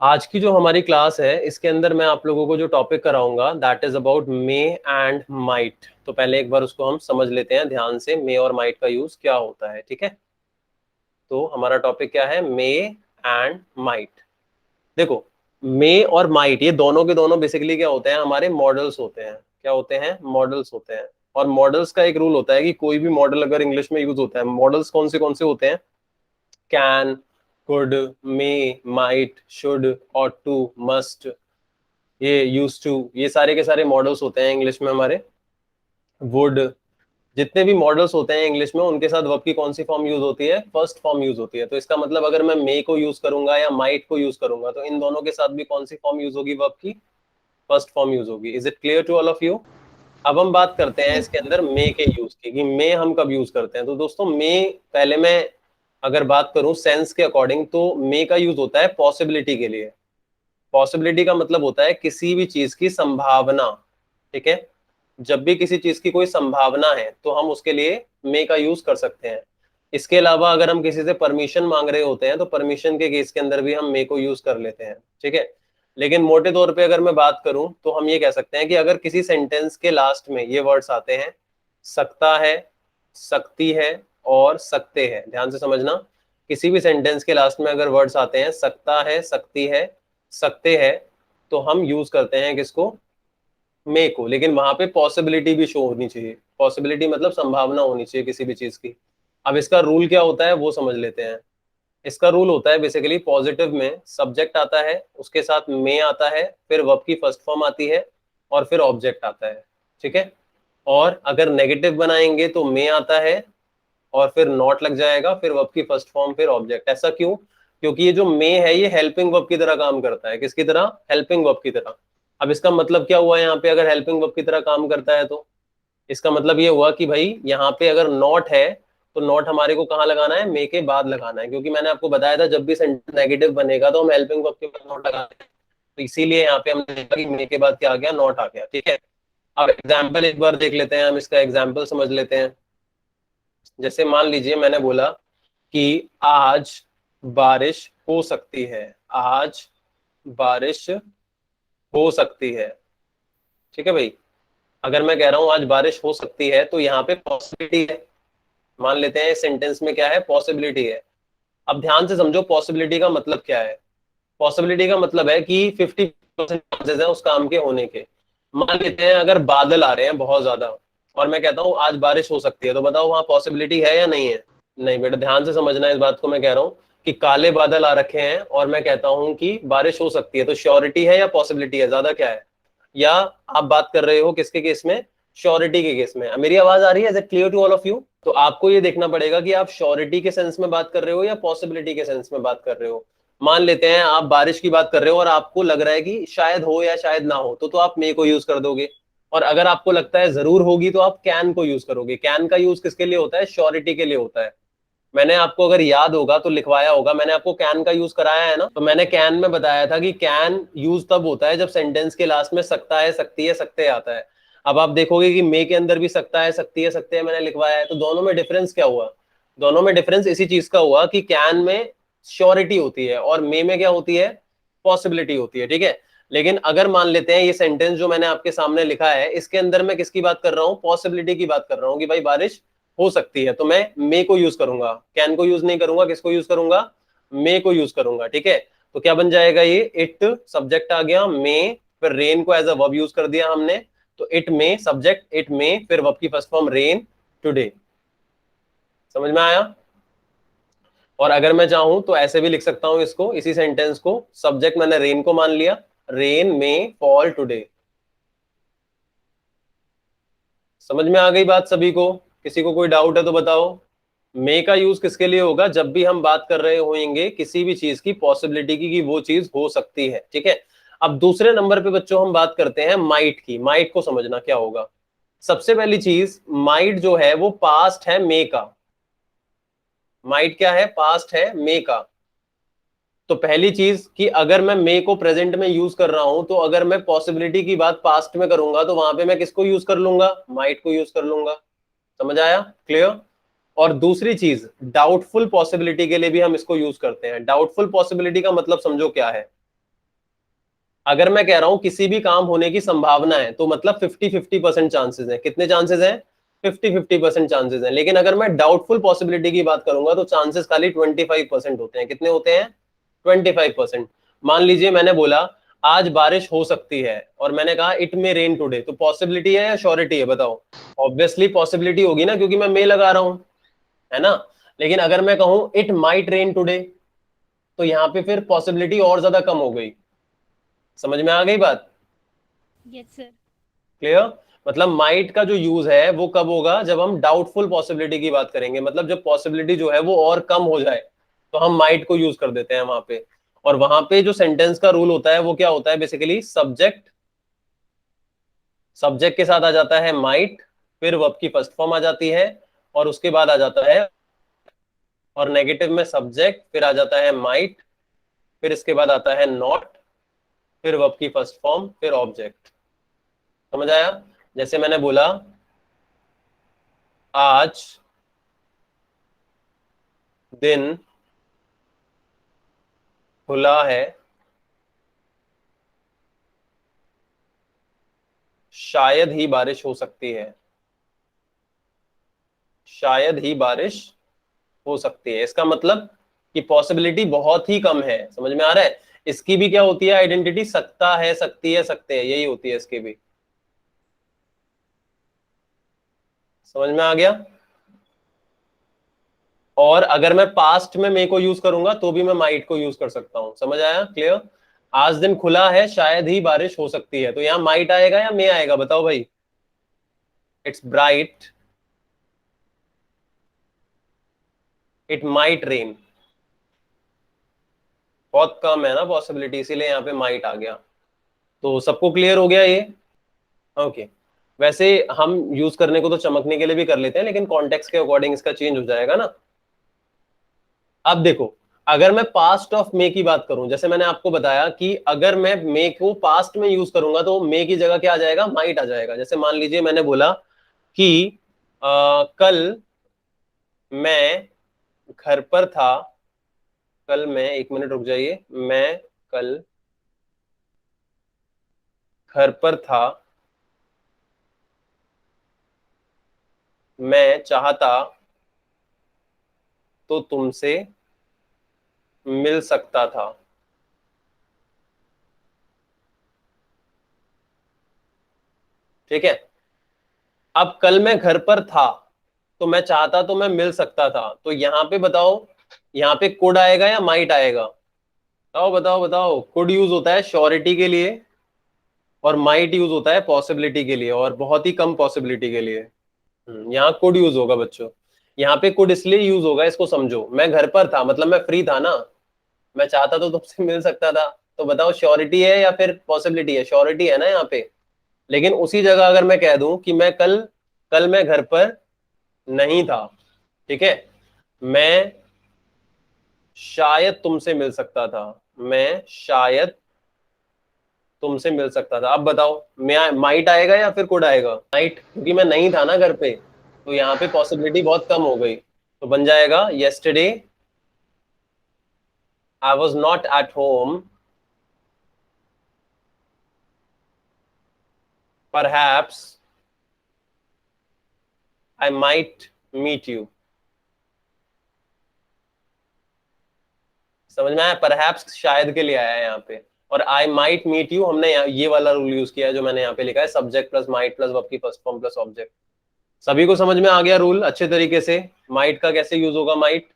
आज की जो हमारी क्लास है इसके अंदर मैं आप लोगों को जो टॉपिक कराऊंगा that is about may and might. तो पहले एक बार उसको हम समझ लेते हैं ध्यान से, मे और माइट का यूज क्या होता है। ठीक है, तो हमारा टॉपिक क्या है, मे एंड माइट। देखो, मे और माइट ये दोनों के दोनों बेसिकली क्या होते हैं, हमारे मॉडल्स होते हैं। क्या होते हैं, मॉडल्स होते हैं। और मॉडल्स का एक रूल होता है कि कोई भी मॉडल अगर इंग्लिश में यूज होता है, मॉडल्स कौन से होते हैं, can, could, may, might, should, ought to, must, ये यूज टू, ये सारे के सारे मॉडल्स होते हैं इंग्लिश में हमारे। वुड, जितने भी मॉडल्स होते हैं इंग्लिश में उनके साथ वर्ब की कौन सी फॉर्म यूज होती है, फर्स्ट फॉर्म यूज होती है। तो इसका मतलब अगर मैं मे को यूज करूंगा या माइट को यूज करूंगा तो इन दोनों के साथ भी कौन सी फॉर्म यूज होगी, वर्ब की फर्स्ट फॉर्म यूज होगी। Is it clear to all of you? अब हम बात करते हैं इसके अंदर मे के यूज की, कि मे हम कब यूज करते हैं। तो दोस्तों मे, पहले मैं अगर बात करूं सेंस के अकॉर्डिंग तो मे का यूज होता है पॉसिबिलिटी के लिए। पॉसिबिलिटी का मतलब होता है किसी भी चीज की संभावना। ठीक है, जब भी किसी चीज की कोई संभावना है तो हम उसके लिए मे का यूज कर सकते हैं। इसके अलावा अगर हम किसी से परमिशन मांग रहे होते हैं तो परमिशन के केस के अंदर भी हम मे को यूज कर लेते हैं। ठीक है, लेकिन मोटे तौर पे अगर मैं बात करूं तो हम ये कह सकते हैं कि अगर किसी सेंटेंस के लास्ट में ये वर्ड्स आते हैं, सकता है, सकती है और सकते हैं, ध्यान से समझना, किसी भी सेंटेंस के लास्ट में अगर वर्ड्स आते हैं सकता है, सकती है, सकते हैं, तो हम यूज करते हैं किसको, मे को। लेकिन वहां पे पॉसिबिलिटी भी शो होनी चाहिए। पॉसिबिलिटी मतलब संभावना होनी चाहिए किसी भी चीज की। अब इसका रूल क्या होता है वो समझ लेते हैं। इसका रूल होता है बेसिकली, पॉजिटिव में सब्जेक्ट आता है, उसके साथ मे आता है, फिर वर्ब की फर्स्ट फॉर्म आती है और फिर ऑब्जेक्ट आता है। ठीक है, और अगर नेगेटिव बनाएंगे तो मे आता है और फिर नॉट लग जाएगा, फिर वर्ब की फर्स्ट फॉर्म, फिर ऑब्जेक्ट। ऐसा क्यों? क्योंकि ये जो मे है ये हेल्पिंग वर्ब की तरह काम करता है। किसकी तरह? हेल्पिंग वर्ब की तरह। अब इसका मतलब क्या हुआ यहाँ पे, अगर हेल्पिंग वर्ब की तरह काम करता है तो इसका मतलब ये हुआ कि भाई यहाँ पे अगर नॉट है तो नॉट हमारे को कहाँ लगाना है, मे के बाद लगाना है। क्योंकि मैंने आपको बताया था जब भी सेंटेंस नेगेटिव बनेगा तो हम हेल्पिंग वर्ब के बाद नॉट लगाते हैं। तो इसीलिए यहाँ पे हमने देखा कि मे के बाद क्या आ गया, नॉट आ गया। ठीक है, अब एग्जाम्पल एक बार देख लेते हैं, हम इसका एग्जाम्पल समझ लेते हैं। जैसे मान लीजिए मैंने बोला कि आज बारिश हो सकती है, आज बारिश हो सकती है। ठीक है भाई, अगर मैं कह रहा हूं आज बारिश हो सकती है तो यहाँ पे पॉसिबिलिटी है। मान लेते हैं सेंटेंस में क्या है, पॉसिबिलिटी है। अब ध्यान से समझो पॉसिबिलिटी का मतलब क्या है। पॉसिबिलिटी का मतलब है कि 50% चांसेस है उस काम के होने के। मान लेते हैं अगर बादल आ रहे हैं बहुत ज्यादा और मैं कहता हूँ आज बारिश हो सकती है, तो बताओ वहां पॉसिबिलिटी है या नहीं है? नहीं बेटा, ध्यान से समझना है इस बात को। मैं कह रहा हूँ कि काले बादल आ रखे हैं और मैं कहता हूँ कि बारिश हो सकती है, तो श्योरिटी है या पॉसिबिलिटी है, ज्यादा क्या है? या आप बात कर रहे हो किसके केस में, श्योरिटी के केस में? मेरी आवाज आ रही है? Is it clear to all of you? तो आपको ये देखना पड़ेगा कि आप श्योरिटी के सेंस में बात कर रहे हो या पॉसिबिलिटी के सेंस में बात कर रहे हो। मान लेते हैं आप बारिश की बात कर रहे हो और आपको लग रहा है कि शायद हो या शायद ना हो, तो आप मे को यूज कर दोगे। और अगर आपको लगता है जरूर होगी तो आप कैन को यूज करोगे। कैन का यूज किसके लिए होता है, श्योरिटी के लिए होता है। मैंने आपको अगर याद होगा तो लिखवाया होगा, मैंने आपको कैन का यूज कराया है ना। तो मैंने कैन में बताया था कि कैन यूज तब होता है जब सेंटेंस के लास्ट में सकता है, सकती है, सकते आता है। अब आप देखोगे कि मे के अंदर भी सकता है, सकती है, सकते हैं मैंने लिखवाया है। तो दोनों में डिफरेंस क्या हुआ? दोनों में डिफरेंस इसी चीज का हुआ कि कैन में श्योरिटी होती है और मे में क्या होती है, पॉसिबिलिटी होती है। ठीक है, लेकिन अगर मान लेते हैं ये सेंटेंस जो मैंने आपके सामने लिखा है इसके अंदर मैं किसकी बात कर रहा हूँ, पॉसिबिलिटी की बात कर रहा हूँ कि भाई बारिश हो सकती है, तो मैं मे को यूज करूंगा, कैन को यूज नहीं करूंगा। किसको यूज करूंगा, मे को यूज करूंगा। ठीक है, तो क्या बन जाएगा ये, इट सब्जेक्ट आ गया, मे, फिर रेन को एज अ वर्ब यूज कर दिया हमने, तो it may subject, it may, फिर वर्ब की फर्स्ट फॉर्म रेन टुडे। समझ में आया? और अगर मैं चाहूं तो ऐसे भी लिख सकता हूं इसको, इसी सेंटेंस को, सब्जेक्ट मैंने रेन को मान लिया, रेन मे फॉल टुडे। समझ में आ गई बात सभी को? किसी को कोई डाउट है तो बताओ। मे का यूज किसके लिए होगा, जब भी हम बात कर रहे होंगे किसी भी चीज की पॉसिबिलिटी की कि वो चीज हो सकती है। ठीक है, अब दूसरे नंबर पे बच्चों हम बात करते हैं माइट की। माइट को समझना क्या होगा। सबसे पहली चीज, माइट जो है वो पास्ट है मे का। माइट क्या है, पास्ट है मे का। तो पहली चीज कि अगर मैं मे को प्रेजेंट में यूज कर रहा हूं तो अगर मैं पॉसिबिलिटी की बात पास्ट में करूंगा तो वहां पे मैं किसको यूज कर लूंगा, माइट को यूज कर लूंगा। समझ आया? क्लियर? और दूसरी चीज, डाउटफुल पॉसिबिलिटी के लिए भी हम इसको यूज करते हैं। डाउटफुल पॉसिबिलिटी का मतलब समझो क्या है। अगर मैं कह रहा हूं किसी भी काम होने की संभावना है, तो मतलब 50-50% चांसेस है। कितने चांसेस हैं? 50-50% चांसेस हैं। लेकिन अगर मैं डाउटफुल पॉसिबिलिटी की बात करूंगा तो चांसेस खाली 25% होते हैं। कितने होते हैं? 25%। मान लीजिए मैंने बोला आज बारिश हो सकती है, और मैंने कहा इट मे रेन टुडे, तो पॉसिबिलिटी है या श्योरिटी है? बताओ। ऑब्वियसली पॉसिबिलिटी होगी ना, क्योंकि मैं मे लगा रहा हूं, है ना। लेकिन अगर मैं कहूं इट माइट रेन टुडे, तो यहां पे फिर पॉसिबिलिटी और ज्यादा कम हो गई। समझ में आ गई बात? Yes sir. क्लियर? मतलब माइट का जो यूज है वो कब होगा? जब हम डाउटफुल पॉसिबिलिटी की बात करेंगे, मतलब जब पॉसिबिलिटी जो है वो और कम हो जाए, तो हम माइट को यूज कर देते हैं वहां पे। और वहां पे जो सेंटेंस का रूल होता है वो क्या होता है? बेसिकली सब्जेक्ट, सब्जेक्ट के साथ आ जाता है माइट, फिर वर्ब की फर्स्ट फॉर्म आ जाती है, और उसके बाद आ जाता है, और नेगेटिव में सब्जेक्ट, फिर आ जाता है माइट, फिर इसके बाद आता है नॉट, फिर वर्ब की फर्स्ट फॉर्म, फिर ऑब्जेक्ट। समझ आया? जैसे मैंने बोला आज दिन खुला है, शायद ही बारिश हो सकती है। शायद ही बारिश हो सकती है, इसका मतलब कि पॉसिबिलिटी बहुत ही कम है। समझ में आ रहा है? इसकी भी क्या होती है आइडेंटिटी? सकता है, सकती है, सकते हैं, यही होती है इसकी भी। समझ में आ गया? और अगर मैं पास्ट में मे को यूज करूंगा तो भी मैं माइट को यूज कर सकता हूं। समझ आया? क्लियर? आज दिन खुला है, शायद ही बारिश हो सकती है, तो यहां माइट आएगा या मे आएगा? बताओ भाई। It's bright, it might rain. बहुत कम है ना पॉसिबिलिटी, इसीलिए यहाँ पे माइट आ गया। तो सबको क्लियर हो गया ये? ओके। वैसे हम यूज करने को तो चमकने के लिए भी कर लेते हैं, लेकिन कॉन्टेक्स्ट के अकॉर्डिंग इसका चेंज हो जाएगा ना। अब देखो, अगर मैं पास्ट ऑफ मे की बात करूं, जैसे मैंने आपको बताया कि अगर मैं मे को पास्ट में यूज करूंगा तो मे की जगह क्या आ जाएगा? माइट आ जाएगा। जैसे मान लीजिए मैंने बोला कि कल मैं घर पर था। कल मैं, एक मिनट रुक जाइए, मैं कल घर पर था, मैं चाहता तो तुमसे मिल सकता था। ठीक है। अब कल मैं घर पर था, तो मैं चाहता तो मैं मिल सकता था, तो यहां पे बताओ, यहाँ पे कुड आएगा या माइट आएगा? बताओ बताओ बताओ। कुड यूज होता है श्योरिटी के लिए, और माइट यूज होता है पॉसिबिलिटी के लिए, और बहुत ही कम पॉसिबिलिटी के लिए। यहाँ कुड यूज होगा बच्चों। यहाँ पे कुड इसलिए यूज होगा, इसको समझो। मैं घर पर था मतलब मैं फ्री था ना, मैं चाहता तो तुमसे मिल सकता था। तो बताओ श्योरिटी है या फिर पॉसिबिलिटी है? श्योरिटी है ना यहाँ पे। लेकिन उसी जगह अगर मैं कह दूं कि मैं कल, कल मैं घर पर नहीं था, ठीक है, मैं शायद तुमसे मिल सकता था, मैं शायद तुमसे मिल सकता था। अब बताओ, मैं माइट आएगा या फिर कुड आएगा? माइट, क्योंकि मैं नहीं था ना घर पे, तो यहाँ पे पॉसिबिलिटी बहुत कम हो गई। तो बन जाएगा yesterday I was not at home, perhaps I might meet you। समझ में आया? परहैप्स शायद के लिए आया है यहाँ पे, और आई माइट मीट यू हमने ये वाला रूल यूज किया है जो मैंने यहाँ पे लिखा है, subject plus might plus verb की फर्स्ट फॉर्म प्लस ऑब्जेक्ट। सभी को समझ में आ गया रूल अच्छे तरीके से? माइट का कैसे यूज होगा? माइट